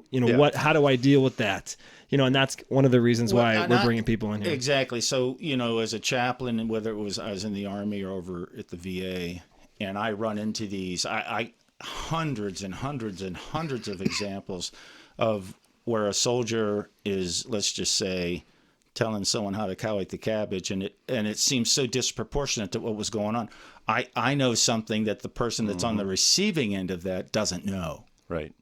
How do I deal with that? And that's one of the reasons why we're bringing people in here. Exactly. So, as a chaplain, and whether it was I was in the Army or over at the VA, and I run into these, I hundreds and hundreds and hundreds of examples of where a soldier is, let's just say, telling someone how to cow the cabbage, and it seems so disproportionate to what was going on. I know something that the person that's on the receiving end of that doesn't know. Right.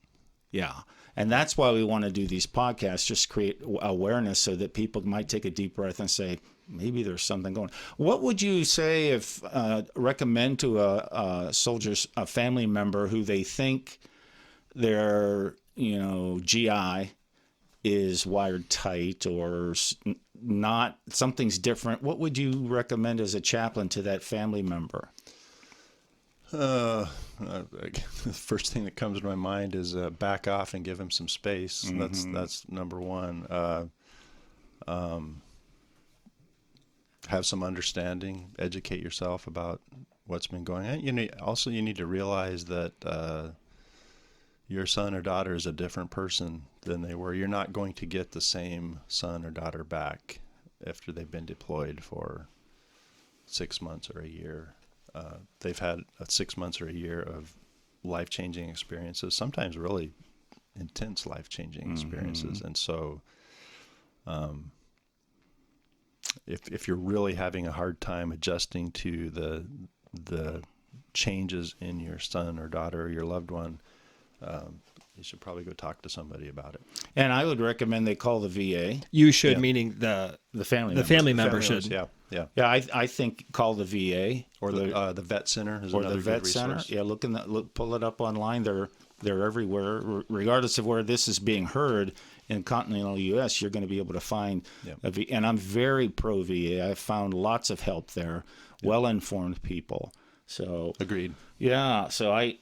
Yeah. And that's why we want to do these podcasts, just create awareness so that people might take a deep breath and say, maybe there's something going on. What would you say if recommend to a soldier's a family member who they think their GI is wired tight or not, something's different? What would you recommend as a chaplain to that family member? The first thing that comes to my mind is back off and give him some space. That's number one. Have some understanding. Educate yourself about what's been going on. You need to realize that your son or daughter is a different person than they were. You're not going to get the same son or daughter back after they've been deployed for 6 months or a year. They've had 6 months or a year of life-changing experiences, sometimes really intense life-changing experiences. And so if you're really having a hard time adjusting to the changes in your son or daughter or your loved one, you should probably go talk to somebody about it. And I would recommend they call the VA. You should, meaning the family the member. family member should. Yeah. Yeah, I think call the VA Or the vet center is or another the vet good center. resource. Yeah, pull it up online. They're everywhere, regardless of where this is being heard in continental U.S. You're going to be able to find a VA, and I'm very pro VA. I've found lots of help there, well-informed people. So Agreed. yeah, so I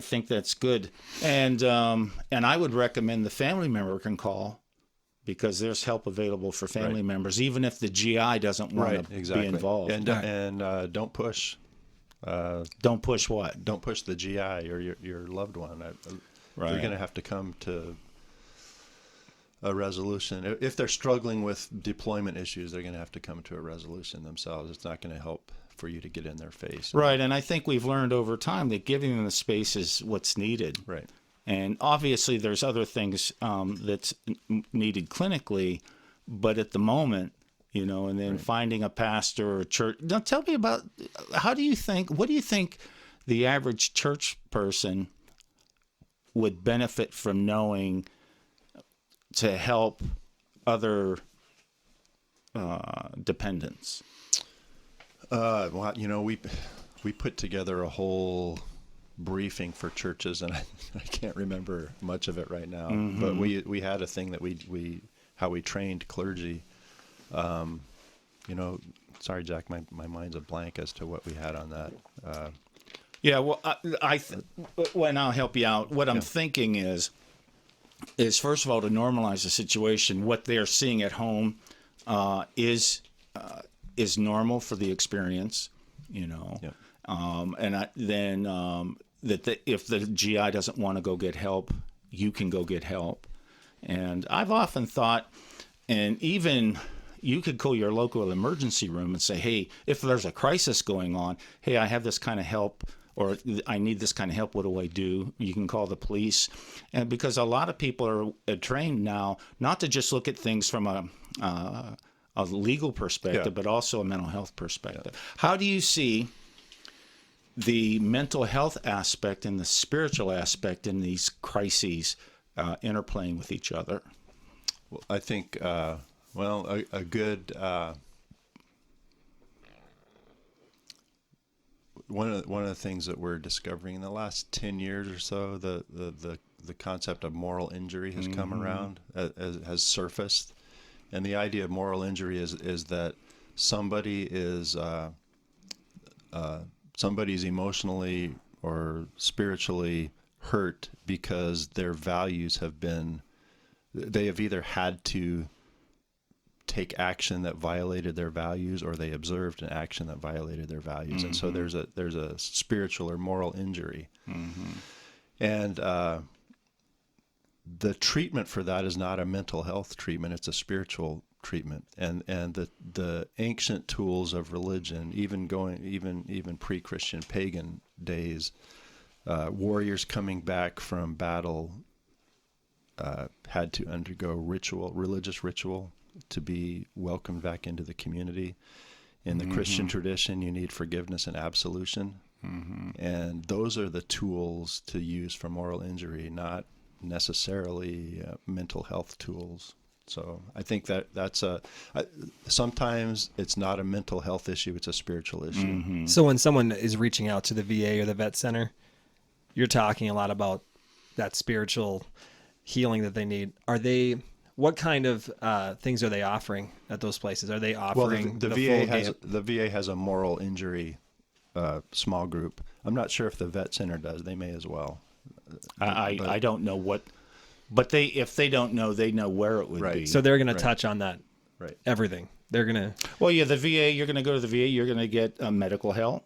think that's good, and I would recommend the family member can call, because there's help available for family members, even if the GI doesn't want to be involved. And don't push. Don't push what? Don't push the GI or your loved one. Right. They're going to have to come to a resolution. If they're struggling with deployment issues, they're going to have to come to a resolution themselves. It's not going to help for you to get in their face. Right, and I think we've learned over time that giving them the space is what's needed. Right. And obviously there's other things that's needed clinically, but at the moment, and then finding a pastor or a church. Now tell me about, what do you think the average church person would benefit from knowing to help other dependents? Well, we put together a whole briefing for churches, and I can't remember much of it right now. But we had a thing that how we trained clergy. Sorry, Jack, my mind's a blank as to what we had on that. Yeah, well, I'll help you out. What I'm thinking is first of all, to normalize the situation. What they are seeing at home is normal for the experience, and then if the GI doesn't want to go get help, you can go get help. And I've often thought, and even you could call your local emergency room and say, hey, if there's a crisis going on, hey, I have this kind of help, or I need this kind of help, what do I do? You can call the police. And because a lot of people are trained now not to just look at things from a legal perspective, but also a mental health perspective. How do you see the mental health aspect and the spiritual aspect in these crises interplaying with each other? Well, I think, a good one of the things that we're discovering in the last 10 years or so, the concept of moral injury has come around, has surfaced, and the idea of moral injury is that somebody is somebody's emotionally or spiritually hurt because their values they have either had to take action that violated their values, or they observed an action that violated their values. And so there's a spiritual or moral injury. And the treatment for that is not a mental health treatment, it's a spiritual treatment. And the ancient tools of religion, even pre-Christian pagan days, warriors coming back from battle had to undergo religious ritual, to be welcomed back into the community. In the Christian tradition, you need forgiveness and absolution. And those are the tools to use for moral injury, not necessarily mental health tools. So I think that's sometimes it's not a mental health issue, it's a spiritual issue. So when someone is reaching out to the VA or the vet center, you're talking a lot about that spiritual healing that they need. What kind of things are they offering at those places? Are they offering the VA has a moral injury small group. I'm not sure if the vet center does. They may as well. I don't know what, but if they don't know, they know where it would be. So they're going to touch on that. Right. Everything. They're going to. Well, yeah, the VA. You're going to go to the VA. You're going to get medical help.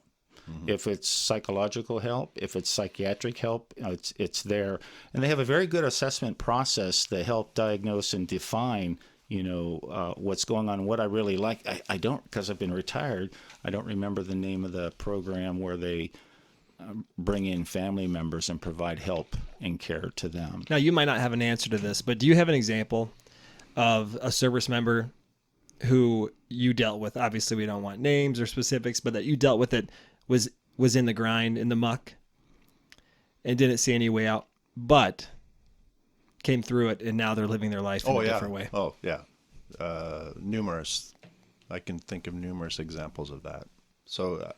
If it's psychological help, if it's psychiatric help, it's there, and they have a very good assessment process to help diagnose and define, what's going on. What I really like, I don't, because I've been retired, I don't remember the name of the program where they bring in family members and provide help and care to them. Now, you might not have an answer to this, but do you have an example of a service member who you dealt with? Obviously, we don't want names or specifics, but that you dealt with it was in the grind, in the muck, and didn't see any way out, but came through it, and now they're living their life in a different way. Oh, yeah. Numerous. I can think of numerous examples of that. So,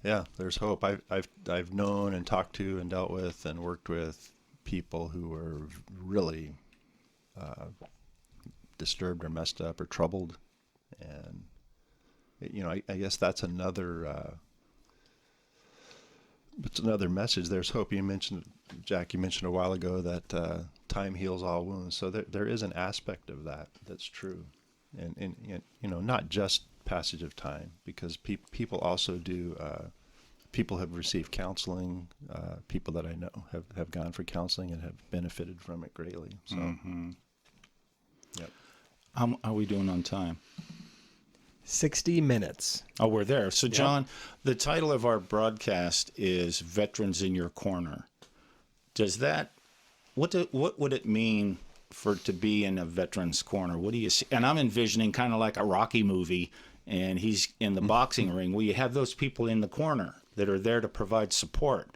there's hope. I've known and talked to and dealt with and worked with people who were really disturbed or messed up or troubled, and I guess that's another message. There's hope. Jack, you mentioned a while ago that time heals all wounds. So there is an aspect of that that's true, and not just passage of time, because people also do. People have received counseling. People that I know have gone for counseling and have benefited from it greatly. So, yep. How are we doing on time? 60 minutes. Oh, we're there. So, John, the title of our broadcast is Veterans in Your Corner. Does that, what would it mean to be in a veteran's corner? What do you see? And I'm envisioning kind of like a Rocky movie, and he's in the boxing ring. Well, you have those people in the corner that are there to provide support.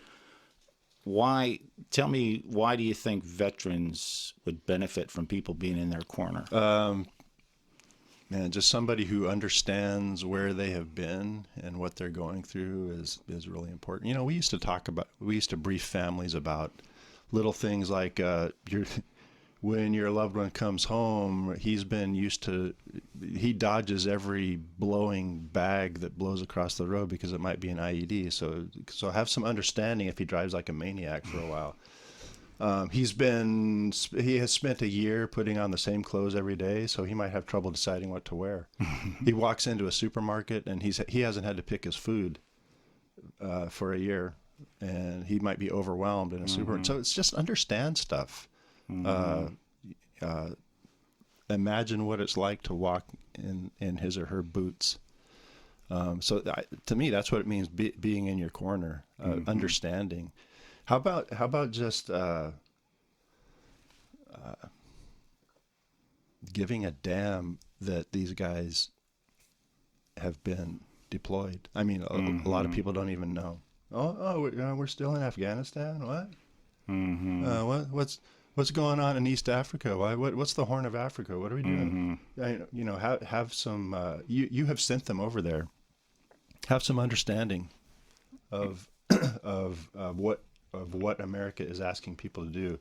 Tell me, why do you think veterans would benefit from people being in their corner? Just somebody who understands where they have been and what they're going through is really important. We used to brief families about little things like when your loved one comes home, he dodges every blowing bag that blows across the road because it might be an IED. So have some understanding if he drives like a maniac for a while. He has spent a year putting on the same clothes every day, so he might have trouble deciding what to wear. He walks into a supermarket and he hasn't had to pick his food for a year, and he might be overwhelmed in a supermarket. So it's just understand stuff. Imagine what it's like to walk in his or her boots. To me, that's what it means being in your corner, understanding. How about just giving a damn that these guys have been deployed? I mean, a lot of people don't even know. We're still in Afghanistan. What? What's going on in East Africa? What's the Horn of Africa? What are we doing? Have some. You have sent them over there. Have some understanding of what America is asking people to do,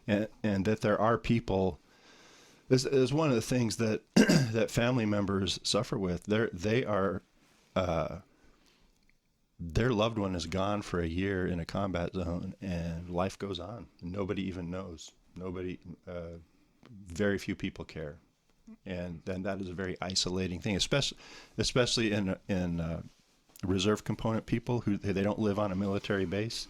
and that there are people. This is one of the things that that family members suffer with. Their loved one is gone for a year in a combat zone, and life goes on. Nobody even knows. Very few people care, and then that is a very isolating thing, especially in reserve component people who they don't live on a military base.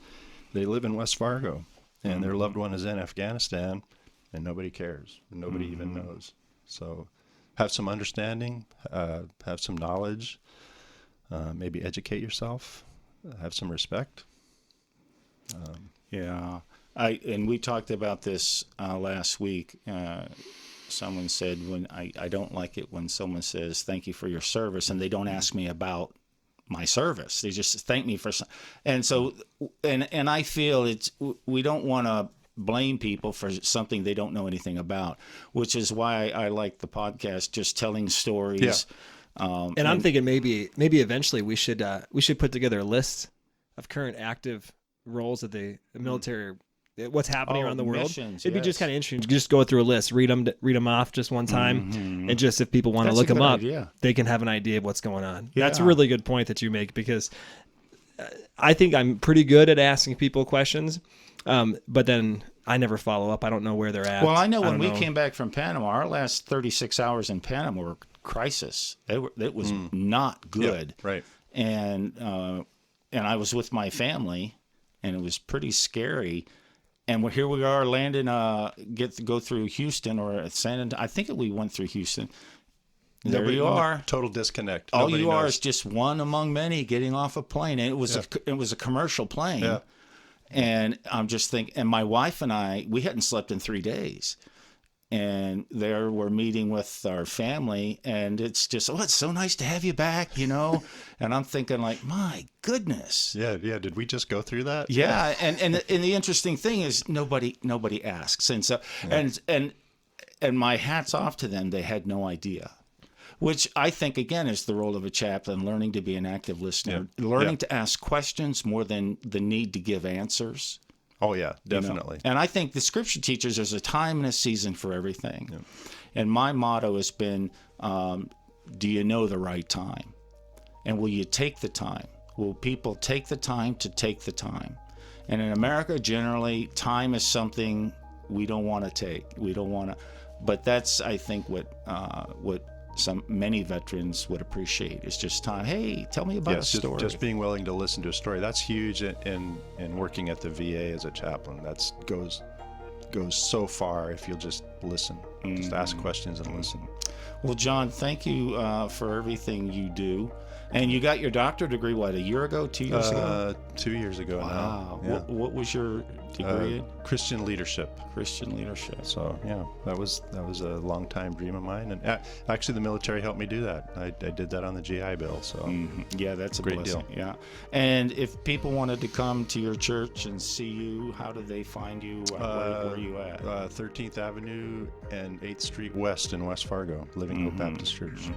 They live in West Fargo, and their loved one is in Afghanistan, and nobody cares. Nobody even knows. So have some understanding, have some knowledge, maybe educate yourself, have some respect. And we talked about this last week. someone said when I don't like it when someone says thank you for your service and they don't ask me about my service. They just thank me for, and so, and I feel we don't want to blame people for something they don't know anything about, which is why I like the podcast, just telling stories. Yeah. And I'm thinking maybe eventually we should put together a list of current active roles of the military, what's happening around the world. Missions, It'd be just yes. kind of interesting to just go through a list, read them off just one time, and just if people want to That's look a them good up, idea. they can have an idea of what's going on. That's a Yeah. really good point that you make, because I think I'm pretty good at asking people questions, but then I never follow up. I don't know where they're at. Well, I know when don't we know. came back from Panama, our last 36 hours in Panama were crisis. It was not good. Yeah, right. And I was with my family, and it was pretty scary. And here we are landing, go through Houston or San Antonio. I think we went through Houston. There Nobody- you are. Total disconnect. All Nobody you are knows. is just one among many getting off a plane. And it was a commercial plane. Yeah. And I'm just thinking, and my wife and I, we hadn't slept in 3 days. And there we're meeting with our family, and it's just, it's so nice to have you back, And I'm thinking like, my goodness. Yeah. Did we just go through that? Yeah. And the interesting thing is nobody asks. And so, and my hat's off to them. They had no idea. Which I think, again, is the role of a chaplain, learning to be an active listener, learning to ask questions more than the need to give answers. Oh, yeah, definitely. And I think the scripture teaches there's a time and a season for everything. And my motto has been, do you know the right time? And will you take the time? Will people take the time to take the time? And in America, generally, time is something we don't want to take. We don't want to. But that's, I think, what many veterans would appreciate is just time. Hey, tell me about a story. Just being willing to listen to a story. That's huge in working at the VA as a chaplain. That goes so far if you'll just listen. Just ask questions and listen. Well, John, thank you for everything you do. And you got your doctorate degree, what, a year ago, 2 years ago? 2 years ago Wow. now. Yeah. What was your degree in? Christian leadership. Christian leadership. So yeah, that was a long time dream of mine, and actually the military helped me do that. I did that on the GI Bill. So Yeah, that's a Great blessing. deal. Yeah. And if people wanted to come to your church and see you, how do they find you? Where are you at? 13th Avenue and 8th Street West in West Fargo, Living Hope Baptist Church.